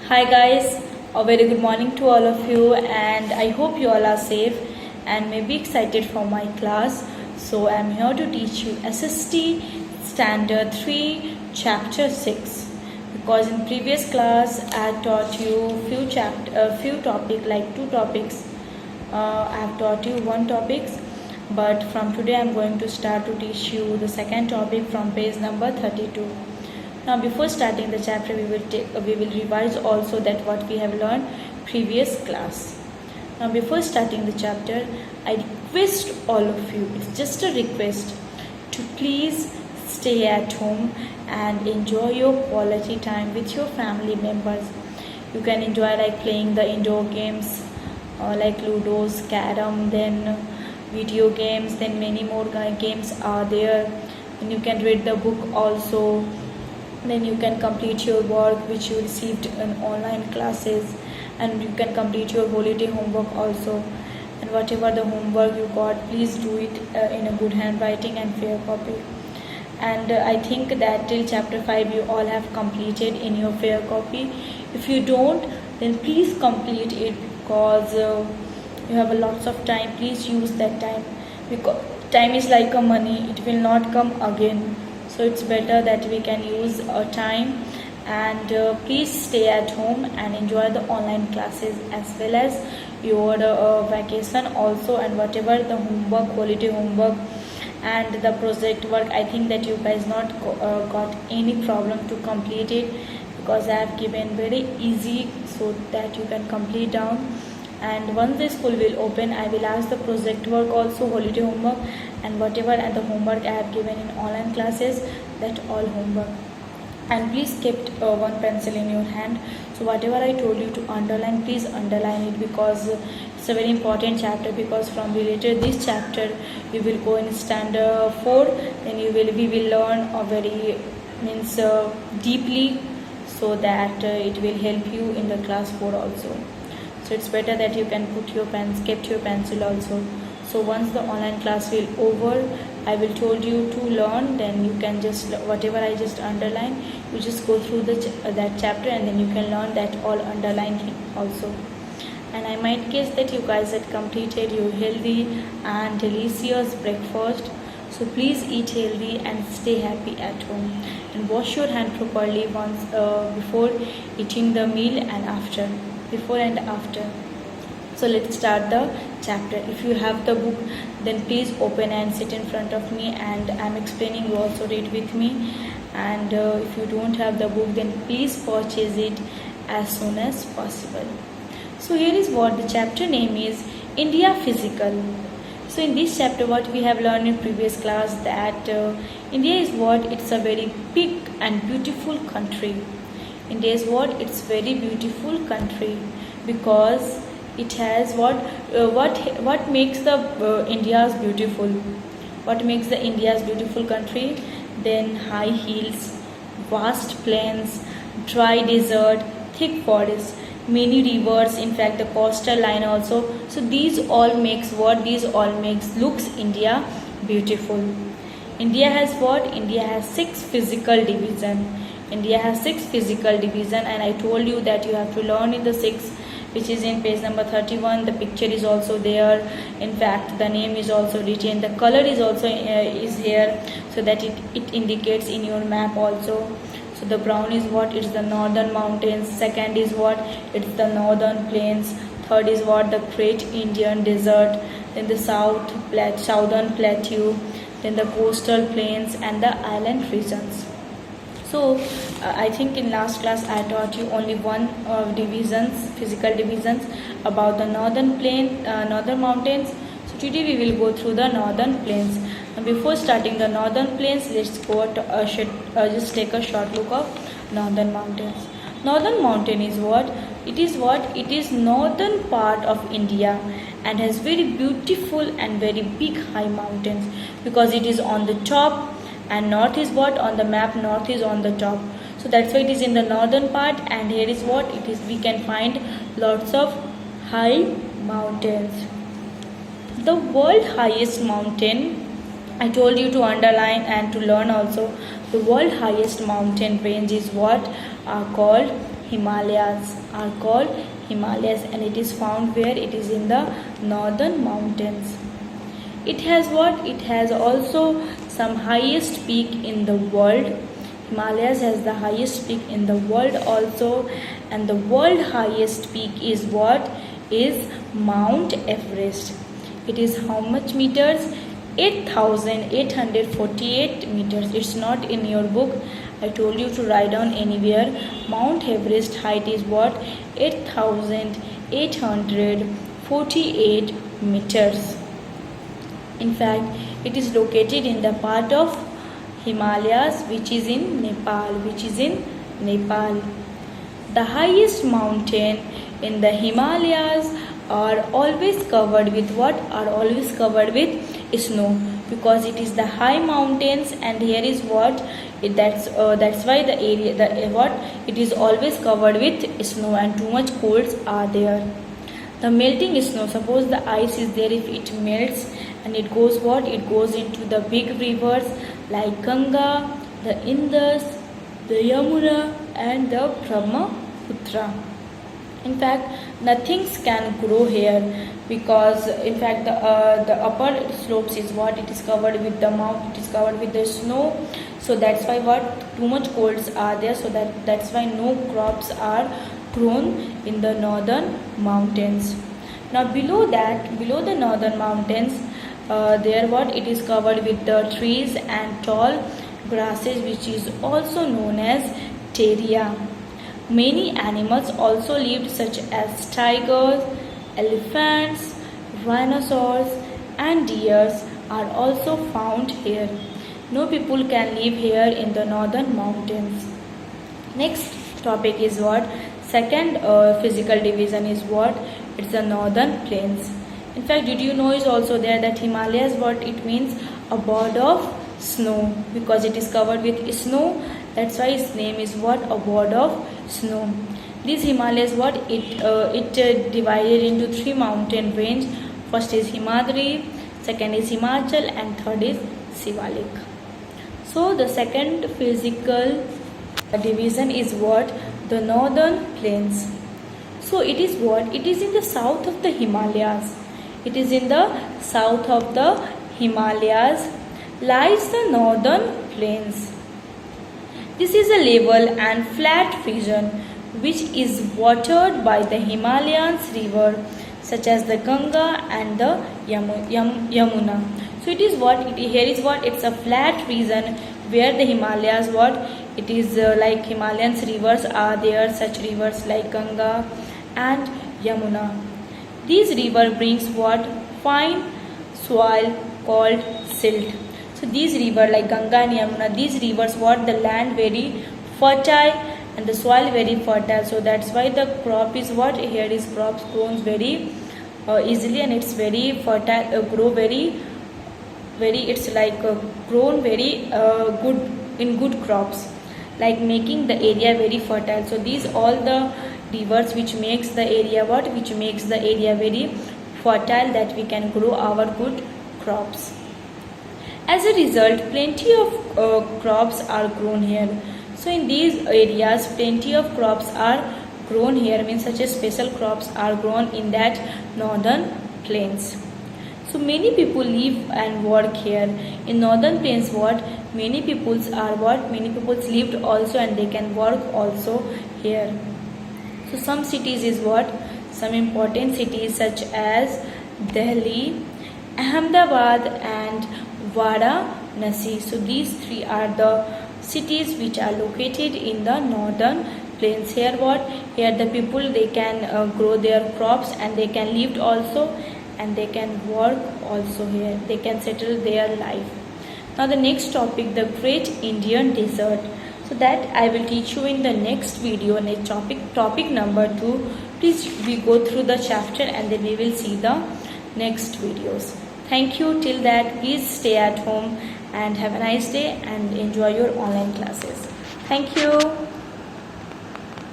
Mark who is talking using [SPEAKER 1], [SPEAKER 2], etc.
[SPEAKER 1] Hi guys, a very good morning to all of you, and I hope you all are safe and may be excited for my class. So I'm here to teach you SST Standard 3 Chapter 6, because in previous class I taught you few topic like two topics. I have taught you one topics, but from today I'm going to start to teach you the second topic from page number 32. Now before starting the chapter, we will revise also that what we have learned previous class. Now before starting the chapter, I request all of you, it's just a request, to please stay at home and enjoy your quality time with your family members. You can enjoy like playing the indoor games like Ludo's, Carom, then video games, then many more games are there. And you can read the book also. Then you can complete your work which you received in online classes, and you can complete your holiday homework also. And whatever the homework you got, please do it in a good handwriting and fair copy. And I think that till chapter 5 you all have completed in your fair copy. If you don't, then please complete it, because you have a lots of time. Please use that time, because time is like a money, it will not come again. So it's better that we can use our time. And please stay at home and enjoy the online classes as well as your vacation also, and whatever the homework, quality homework and the project work, I think that you guys not got any problem to complete it, because I have given very easy so that you can complete down. And once the school will open, I will ask the project work also, holiday homework and whatever, and the homework I have given in online classes, that all homework. And please keep one pencil in your hand. So whatever I told you to underline, please underline it, because it's a very important chapter. Because from related this chapter we will go in standard 4, then we will learn a very deeply, so that it will help you in the class 4 also. So it's better that you can put your kept your pencil also. So once the online class will over, I will told you to learn, then you can just whatever I just underline, you just go through that chapter, and then you can learn that all underline also. And I might guess that you guys had completed your healthy and delicious breakfast. So please eat healthy and stay happy at home, and wash your hand properly once before eating the meal and after. Before and after. So let's start the chapter. If you have the book, then please open and sit in front of me, and I'm explaining, you also read with me. And if you don't have the book, then please purchase it as soon as possible. So here is what the chapter name is, India Physical. So in this chapter, what we have learned in previous class, that India is what, it's a very big and beautiful country. India is what, it's very beautiful country, because it has what makes the India's beautiful, what makes the India's beautiful country, then high hills, vast plains, dry desert, thick forests, many rivers, in fact the coastal line also. So these all makes looks India beautiful. India has what, India has 6 physical division. India has 6 physical division, and I told you that you have to learn in the 6, which is in page number 31. The picture is also there. In fact, the name is also written. The color is also is here, so that it indicates in your map also. So the brown is what, it's the northern mountains. Second is what, it's the northern plains. Third is what, the Great Indian Desert. Then the southern plateau. Then the coastal plains and the island regions. So I think in last class I taught you only one physical divisions about the northern mountains. So today we will go through the northern plains. And before starting the northern plains, let's go just take a short look of northern mountains. Northern mountain is what? It is northern part of India, and has very beautiful and very big high mountains, because it is on the top. And north is what, on the map north is on the top, so that's why it is in the northern part. And here is what it is, we can find lots of high mountains. The world highest mountain, I told you to underline and to learn also. The world highest mountain range is what are called Himalayas are called Himalayas, and it is found where? It is in the northern mountains. It has what? It has also some highest peak in the world. Himalayas has the highest peak in the world also, and the world highest peak is what? Is Mount Everest. It is how much meters? 8,848 meters. It's not in your book. I told you to write down anywhere. Mount Everest height is what? 8,848 meters. In fact, it is located in the part of Himalayas which is in Nepal. The highest mountain in the Himalayas are always covered with what? Are always covered with snow, because it is the high mountains, and here is what? That's why the area, it is always covered with snow, and too much colds are there. The melting snow, suppose the ice is there, if it melts and it goes what? It goes into the big rivers like Ganga, the Indus, the Yamuna and the Brahmaputra. In fact, nothing can grow here, because in fact the upper slopes is what? It is covered with the it is covered with the snow. So that's why what? Too much colds are there, so that's why no crops are grown in the northern mountains. Now below the northern mountains, there what? It is covered with the trees and tall grasses, which is also known as teria. Many animals also lived, such as tigers, elephants, rhinoceros and deers are also found here. No people can live here in the northern mountains. Next topic is what? Second physical division is what? It's the northern plains. In fact, did you know is also there that Himalayas, what it means? A board of snow, because it is covered with snow. That's why its name is what? A board of snow. These Himalayas, what? It divided into three mountain range. First is Himadri, second is Himachal, and third is Sivalik. So the second physical division is what? The northern plains. So it is what? It is in the south of the Himalayas. It is in the south of the Himalayas lies the northern plains. This is a level and flat region which is watered by the Himalayan river, such as the Ganga and the Yamuna. So it is what? Here is what? It's a flat region where the Himalayas, what? It is like Himalayan rivers are there, such rivers like Ganga and Yamuna. These river brings what? Fine soil called silt. So these river like Ganga and Yamuna, these rivers, what? The land very fertile and the soil very fertile. So that's why the crop is what? Here is crops grows very easily, and it's very fertile, grow very it's like grown very good in good crops, like making the area very fertile. So these all the rivers which makes the area what? Which makes the area very fertile, that we can grow our good crops. As a result, plenty of crops are grown here. So in these areas, plenty of crops are grown here, means such as special crops are grown in that northern plains. So many people live and work here. In northern plains, what? Many peoples are what? Many peoples lived also, and they can work also here. So some cities is what? Some important cities such as Delhi, Ahmedabad and Varanasi. So these three are the cities which are located in the northern plains. Here what? Here the people, they can grow their crops, and they can live also, and they can work also here. They can settle their life. Now the next topic, the Great Indian Desert. So that I will teach you in the next video. Next topic number 2. Please we go through the chapter, and then we will see the next videos. Thank you. Till that, please stay at home and have a nice day and enjoy your online classes. Thank you.